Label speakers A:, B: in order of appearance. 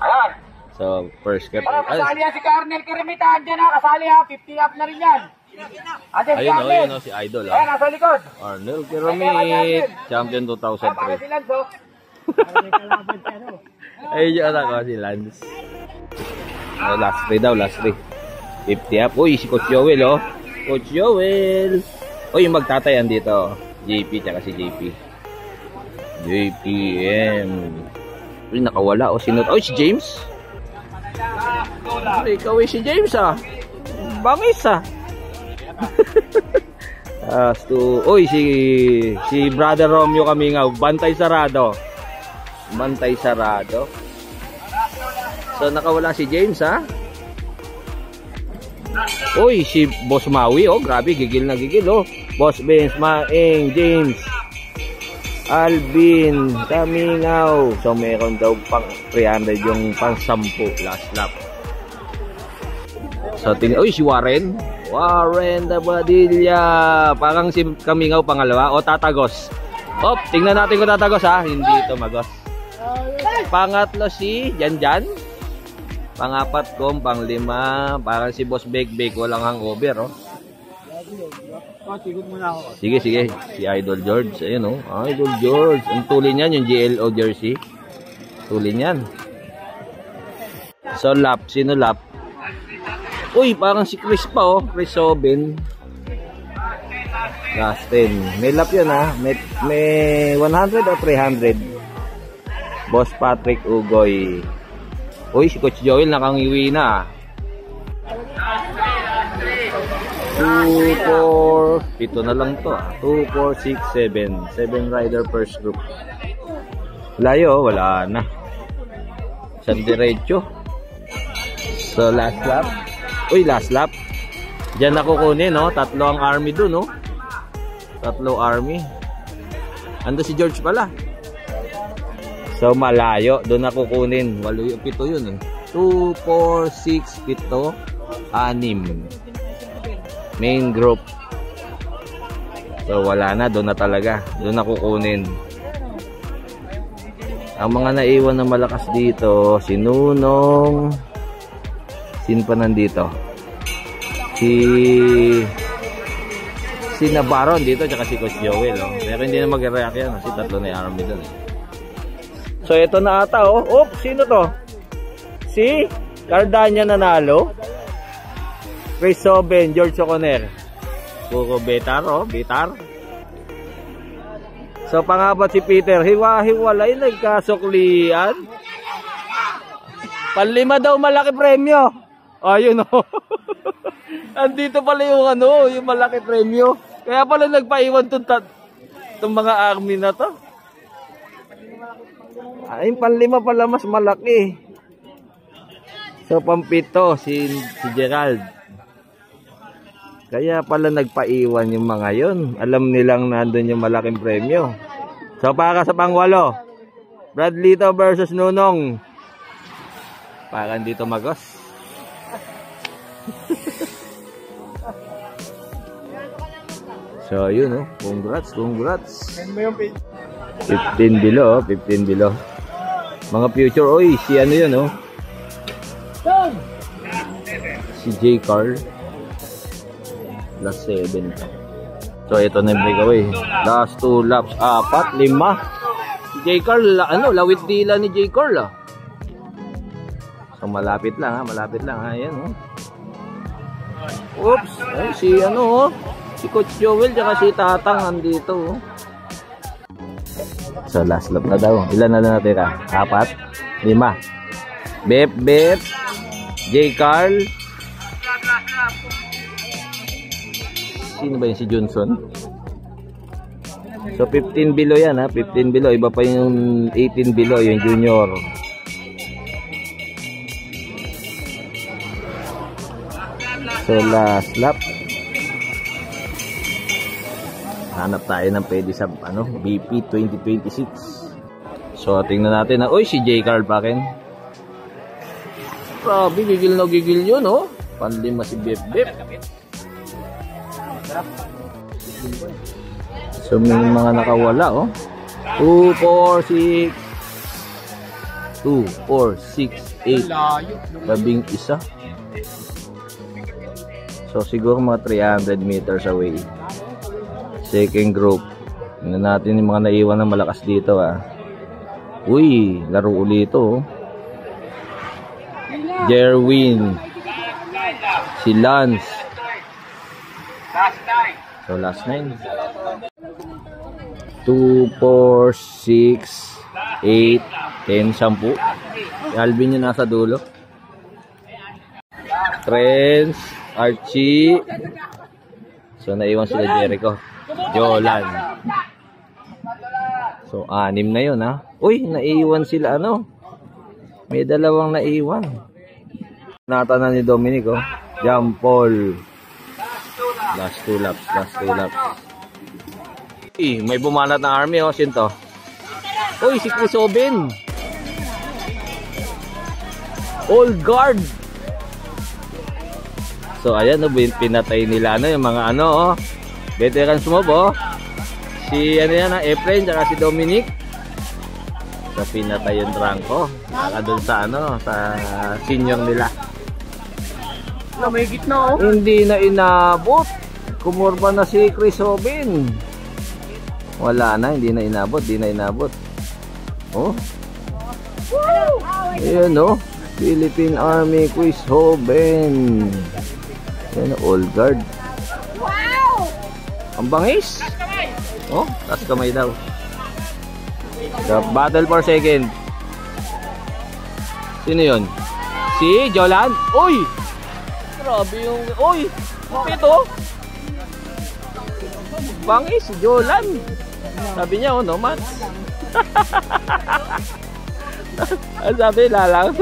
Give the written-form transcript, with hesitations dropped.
A: Ayan.
B: So, first cut.
A: Para kasali yan si Carnel Keremitan. Diyan na, kasali ha. 50 up na rin yan.
B: Ayun o, si Idol.
A: Ayan, nasa likod.
B: Arnel Keremit, champion 2003. Ayun yung anak ko, si Lance. Last 3 daw, last 3. 50 up. Uy, si Coach Joel, oh. Coach Joel. Uy, yung magtatayan dito. JP, tsaka si JP. JPM. Uy, nakawala. O, sino? Uy, si James. Uy, ikaw si James, ah. Bangis, ah. Uy, si Brother Romeo Kamingaw. Bantay sarado. Bantay sarado. So, nakawala si James, ha? Uy, si Boss Maui, oh. Grabe, gigil na gigil, oh. Boss Benz, Maeng, James, Alvin, Kamingaw. So, meron daw pang 300 yung pang 10 last lap. So, uy, si Warren. Warren Dabadilla. Parang si Kamingaw pangalawa. O, tatagos. Op, tingnan natin kung tatagos, ha. Hindi ito magos. Pangatlo si Janjan. Pangapat kong, panglima. Parang si Boss Bake Bake. Walang hangover, oh. Sige, sige. Si Idol George. Ayun, oh. Idol George. Ang tulin yan, yung GLO jersey. Tulin yan. So, lap. Sino lap? Uy, parang si Chris pa, oh. Chris Sobin. Last 10. May lap yun, ha. May 100 o 300. Boss Patrick Ugoy. Uy, si Coach Joel nakangiwi na. 2, 4, 7 na lang to. 2, 4, 6, 7. 7 rider first group. Layo, wala na. San diretso. So, last lap. Uy, last lap. Diyan na kukunin, no? Tatlo ang army dun, no? Tatlo army. Ando si George pala. So, malayo. Doon na kukunin. 8, 7 yun, eh. 2, 4, 6, 7, 6. Main group. So, wala na. Doon na talaga. Doon na kukunin. Ang mga naiwan na malakas dito, si Nunong. Sin pa nandito? Si Navarro dito, tsaka si Coach Joel, oh. Pero hindi na mag-react yan, kasi tatlo na yung army doon, eh. So, ito na ata, oh. Oop, sino to? Si Cardania nanalo. Chris Soben, George Oconer. Puro Betar, oh. Betar. So, pangapat si Peter. Hiwa-hiwalay, nagkasuklian. Panlima daw malaki premyo. Ayun, oh. Andito pala yung ano, yung malaki premyo. Kaya pala nagpaiwan itong mga army na to. Ay, panlima pala mas malaki. So, pampito si Gerald. Kaya pala nagpaiwan yung mga yon. Alam nilang nandun yung malaking premyo. So, para sa pangwalo, Bradlito versus Nunong. Parang dito magos. So, yun, oh. Congrats, congrats. 15 below, 15 below. Mga future, oy, si ano yun, oh. Si J. Carl. Last 7. So, ito na yung breakaway. Last 2 laps. 4, 5. Si J. Carl, ano, lawit dila ni J. Carl, ah. So, malapit lang, ha. Malapit lang, ha. Ayan, oh. Oops. Ay, si ano, oh. Si Coach Joel, tsaka si Tatang nandito, oh. So, last lap na daw. Ilan na lang natira? 4, 5. Bep, Bep. J. Carl. Sino ba yun? Si Johnson? So, 15 below yan, ha. 15 below. Iba pa yung 18 below, yung junior. So, last lap. Hanap tayo ng pwede sa ano, BP 2026. So, tingnan natin na. Uy, si J. Carl pa rin. Grabe, gigil na gigil yun, oh. Panlima si Bep Bep. So, may mga nakawala, oh. 2, 4, 6, 2, 4, 6, 8. Labing isa. So siguro mga 300 meters away. Second group. Tingnan natin yung mga naiwan na malakas dito ah. Uy, laro ulit ito. Jerwin. Si Lance. So last 9. 2, 4, 6, 8, 10, 10. Si Alvin yung nasa dulo. Trends, Archie. So naiwan sila Jericho. Jolan. So 6 na yun ha. Uy, naiwan sila ano. May dalawang naiwan. Natanan ni Dominic oh. Jam Paul. Last 2 laps. May bumanat na army oh. Sinto. Uy, si Chris Oben. All guard. So ayan oh, pinatay nila ano yung mga ano oh. Veteran sumob oh. Si ano yan Efrain at si Dominic. So pinatay yung Trangko. Naka dun sa ano sa senior nila.
A: May gitna oh.
B: Hindi na inabot. Kumurba na si Chris Oben. Wala na, hindi na inabot, Oh. Ayan oh. Philippine Army Chris Oben. Ayan all guard.
A: Wow!
B: Ang bangis. Oh, taas kamay daw. The battle for second. Sino yun? Si Jolan? Uy! Grabe yung... Uy! Ito! Bangis, si Jolan. Sabi niya, oh, no man. Sabi, lalang.